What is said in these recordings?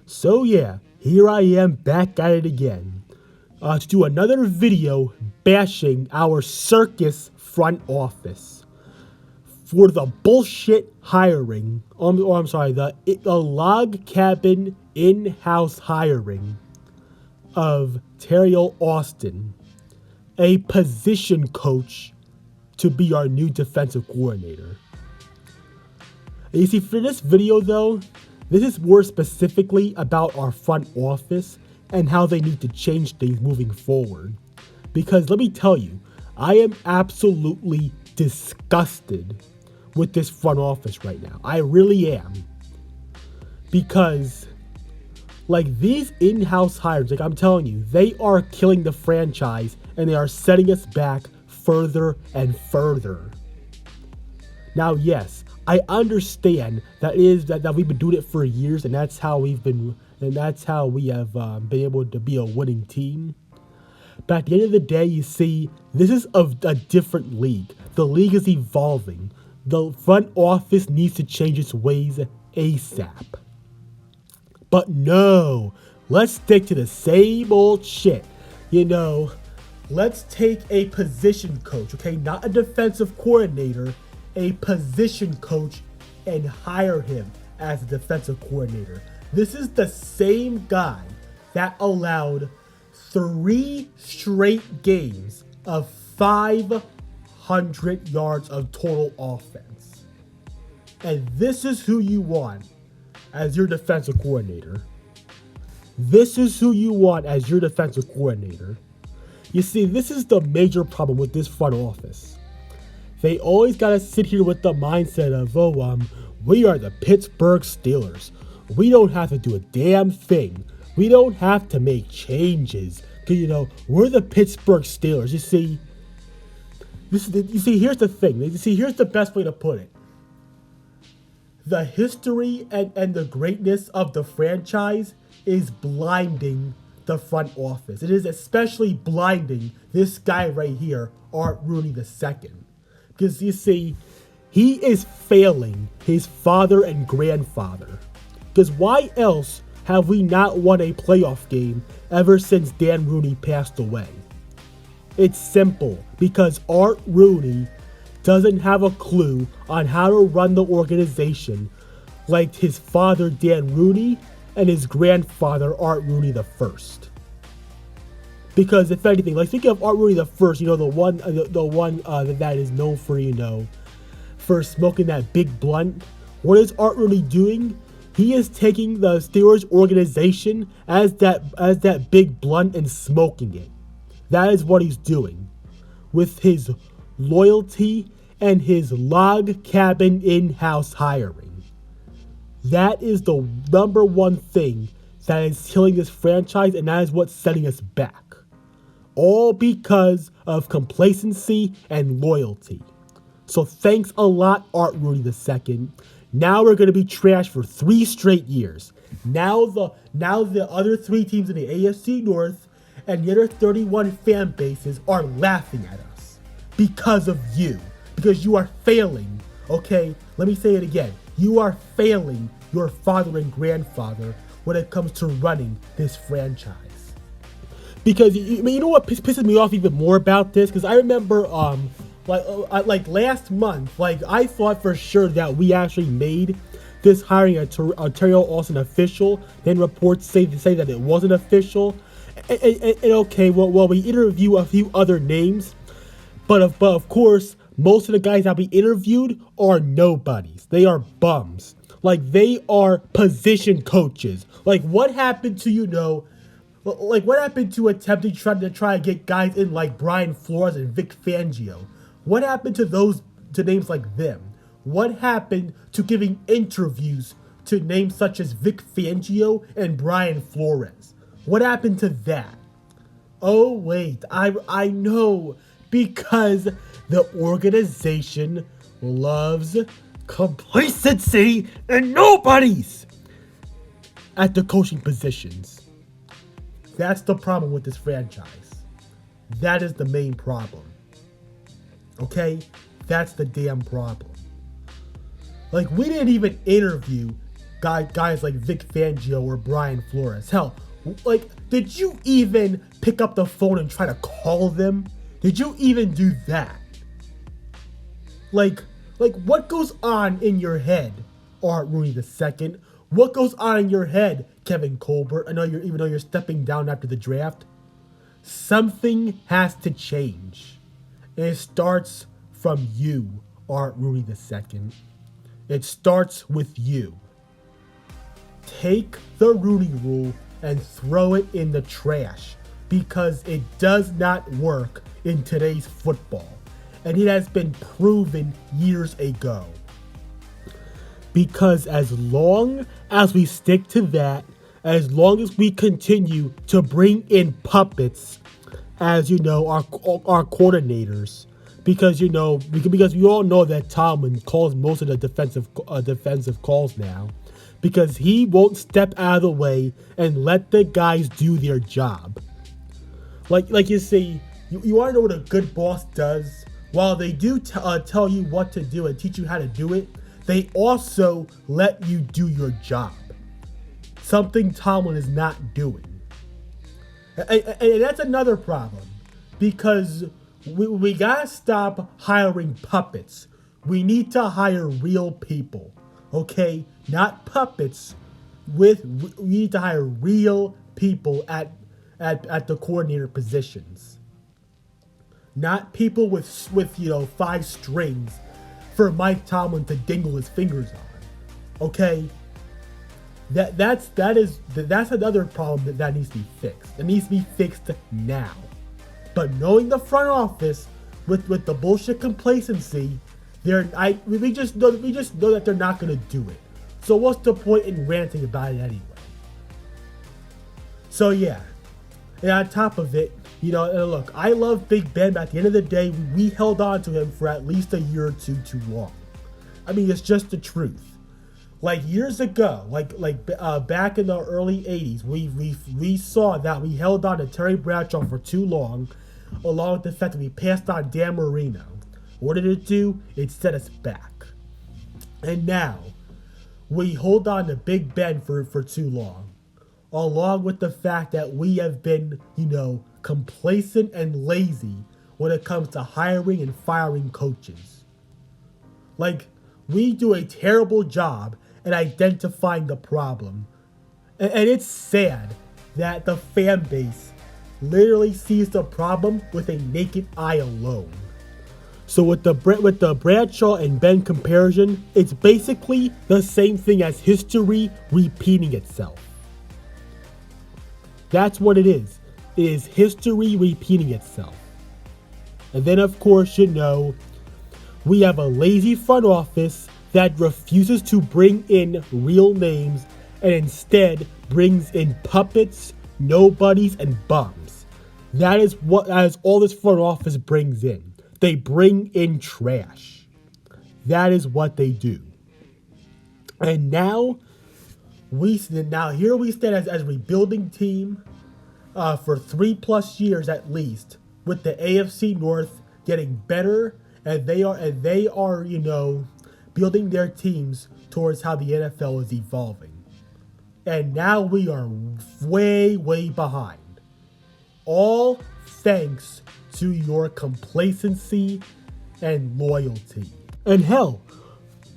So yeah, here I am back at it again to do another video bashing our circus front office for the bullshit hiring. I'm sorry, the log cabin in-house hiring of Teryl Austin, a position coach, to be our new defensive coordinator. And you see, for this video though, this is more specifically about our front office and how they need to change things moving forward. Because let me tell you, I am absolutely disgusted with this front office right now. I really am. Because, like, these in-house hires, like I'm telling you, they are killing the franchise and they are setting us back further and further. Now, yes, I understand that we've been doing it for years, and that's how we have been able to be a winning team. But at the end of the day, you see, this is a different league. The league is evolving. The front office needs to change its ways ASAP. But no, let's stick to the same old shit. Let's take a position coach, okay? Not a defensive coordinator, a position coach, and hire him as a defensive coordinator. This is the same guy that allowed 3 straight games of 500 yards of total offense. And this is who you want as your defensive coordinator. This is who you want as your defensive coordinator. You see, this is the major problem with this front office. They always gotta sit here with the mindset of, we are the Pittsburgh Steelers. We don't have to do a damn thing. We don't have to make changes. Cause we're the Pittsburgh Steelers. You see, here's the thing. Here's the best way to put it. The history and the greatness of the franchise is blinding the front office. It is especially blinding this guy right here, Art Rooney II. Because you see, he is failing his father and grandfather. Because why else have we not won a playoff game ever since Dan Rooney passed away? It's simple. Because Art Rooney doesn't have a clue on how to run the organization like his father Dan Rooney and his grandfather Art Rooney the First. Because if anything, like think of Art Rooney the First, the one that is known for smoking that big blunt. What is Art Rooney doing? He is taking the Steelers organization as that big blunt and smoking it. That is what he's doing with his loyalty and his log cabin in-house hiring. That is the number one thing that is killing this franchise, and that is what's setting us back. All because of complacency and loyalty. So thanks a lot, Art Rooney II. Now we're going to be trashed for 3 straight years. Now the other 3 teams in the AFC North and the other 31 fan bases are laughing at us because of you. Because you are failing, okay? Let me say it again. You are failing your father and grandfather when it comes to running this franchise. Because you know what pisses me off even more about this? Because I remember, like last month, I thought for sure that we actually made this hiring a Teryl Austin official. Then reports say that it wasn't official. And okay, well, we interview a few other names, but of course, most of the guys that we interviewed are nobodies. They are bums. They are position coaches. What happened to what happened to attempting to try to get guys in like Brian Flores and Vic Fangio? What happened to names like them? What happened to giving interviews to names such as Vic Fangio and Brian Flores? What happened to that? Oh wait, I know, because the organization loves complacency and nobodies at the coaching positions. That's the problem with this franchise. That is the main problem. Okay? That's the damn problem. We didn't even interview guys like Vic Fangio or Brian Flores. Hell, like, did you even pick up the phone and try to call them? Did you even do that? Like what goes on in your head, Art Rooney II? What goes on in your head, Kevin Colbert? Even though you're stepping down after the draft, something has to change, and it starts from you, Art Rooney II. It starts with you. Take the Rooney Rule and throw it in the trash, because it does not work in today's football, and it has been proven years ago. Because as long as we stick to that, as long as we continue to bring in puppets as, you know, our coordinators, because, you know, because we all know that Tomlin calls most of the defensive calls now, because he won't step out of the way and let the guys do their job. Like you see, you want to know what a good boss does? While they do tell you what to do and teach you how to do it, they also let you do your job. Something Tomlin is not doing. And that's another problem, because we gotta stop hiring puppets. We need to hire real people, okay? Not puppets. We need to hire real people at the coordinator positions. Not people with 5 strings for Mike Tomlin to dingle his fingers on. Okay? That's another problem that needs to be fixed. It needs to be fixed now. But knowing the front office with the bullshit complacency, we just know that they're not gonna do it. So what's the point in ranting about it anyway? So yeah. And on top of it, you know, and look, I love Big Ben, but at the end of the day, we held on to him for at least a year or two too long. I mean, it's just the truth. Like years ago, back in the early 80s, we saw that we held on to Terry Bradshaw for too long, along with the fact that we passed on Dan Marino. What did it do? It set us back. And now, we hold on to Big Ben for too long, along with the fact that we have been, you know, complacent and lazy when it comes to hiring and firing coaches. Like, we do a terrible job at identifying the problem. And it's sad that the fan base literally sees the problem with a naked eye alone. So with the Bradshaw and Ben comparison, it's basically the same thing as history repeating itself. That's what it is. It is history repeating itself. And then, of course, you know, we have a lazy front office that refuses to bring in real names and instead brings in puppets, nobodies, and bums. That is all this front office brings in. They bring in trash. That is what they do. And now here we stand as a rebuilding team for 3+ years at least, with the AFC North getting better, and they are, you know, building their teams towards how the NFL is evolving. And now we are way, way behind. All thanks to your complacency and loyalty. And hell,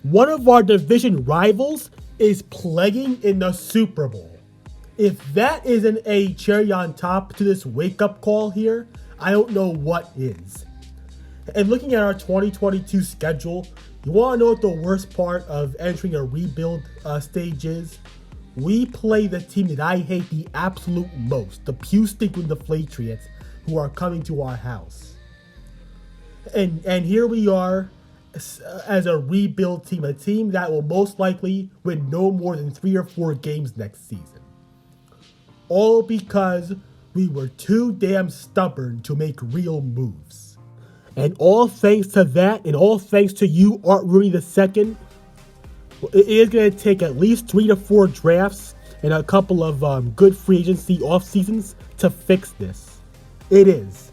one of our division rivals is playing in the Super Bowl. If that isn't a cherry on top to this wake-up call here, I don't know what is. And looking at our 2022 schedule, you want to know what the worst part of entering a rebuild stage is? We play the team that I hate the absolute most, the Pew-stinking Deflatriots, who are coming to our house. And here we are as a rebuild team, a team that will most likely win no more than 3 or 4 games next season. All because we were too damn stubborn to make real moves. And all thanks to that, and all thanks to you, Art Rooney II, it is going to take at least 3 to 4 drafts and a couple of good free agency off seasons to fix this. It is.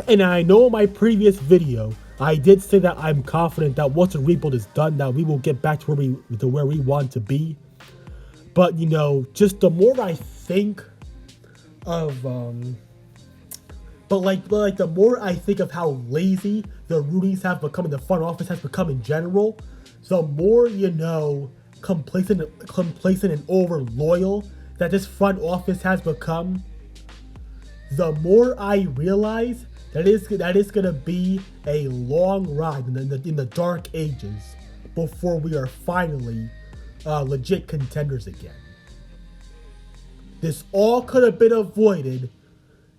And I know in my previous video, I did say that I'm confident that once the rebuild is done, that we will get back to where we want to be. But just the more I think of but the more I think of how lazy the Roonies have become and the front office has become in general, the more complacent and over loyal that this front office has become, the more I realize that it's gonna be a long ride in the dark ages before we are finally legit contenders again. This all could have been avoided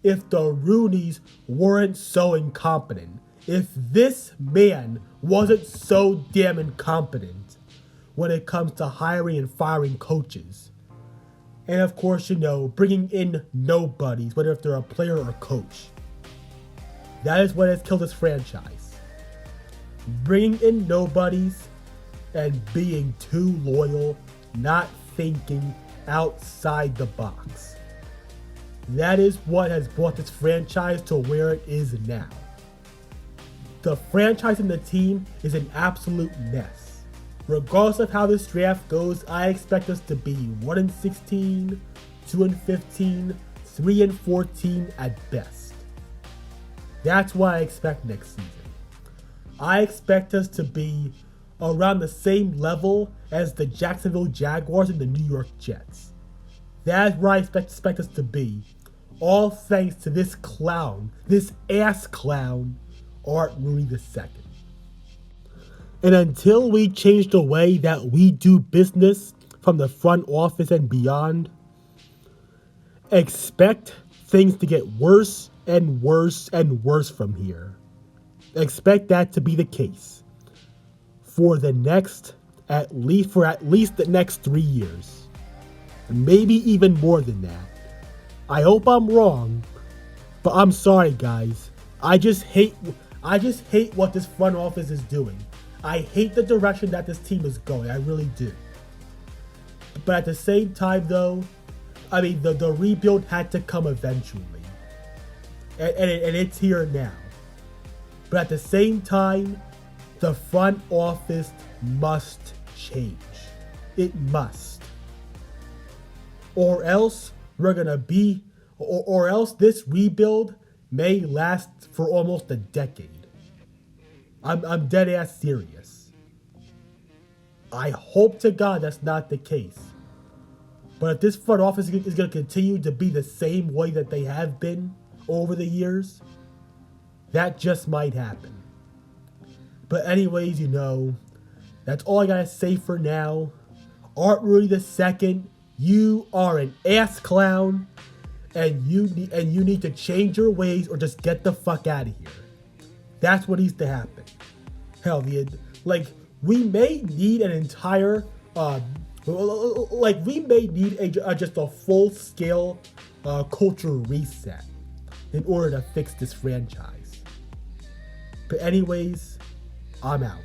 if the Roonies weren't so incompetent. If this man wasn't so damn incompetent when it comes to hiring and firing coaches. And of course, bringing in nobodies, whether if they're a player or a coach. That is what has killed this franchise. Bringing in nobodies and being too loyal, not thinking outside the box. That is what has brought this franchise to where it is now. The franchise and the team is an absolute mess. Regardless of how this draft goes, I expect us to be 1-16, 2-15, 3-14 at best. That's what I expect next season. I expect us to be around the same level as the Jacksonville Jaguars and the New York Jets. That's where I expect us to be. All thanks to this clown, this ass clown, Art Rooney II. And until we change the way that we do business from the front office and beyond, expect things to get worse and worse and worse from here. Expect that to be the case for at least the next 3 years. Maybe even more than that. I hope I'm wrong, but I'm sorry guys. I just hate what this front office is doing. I hate the direction that this team is going. I really do. But at the same time though, the rebuild had to come eventually. And it's here now. But at the same time, the front office must change. It must. Or else this rebuild may last for almost a decade. I'm dead ass serious. I hope to God that's not the case. But if this front office is going to continue to be the same way that they have been over the years, that just might happen. But anyways, that's all I gotta say for now. Art Rooney II, you are an ass clown, and you need to change your ways or just get the fuck out of here. That's what needs to happen. Hell, we may need an entire, we may need just a full-scale culture reset in order to fix this franchise. But anyways, I'm out.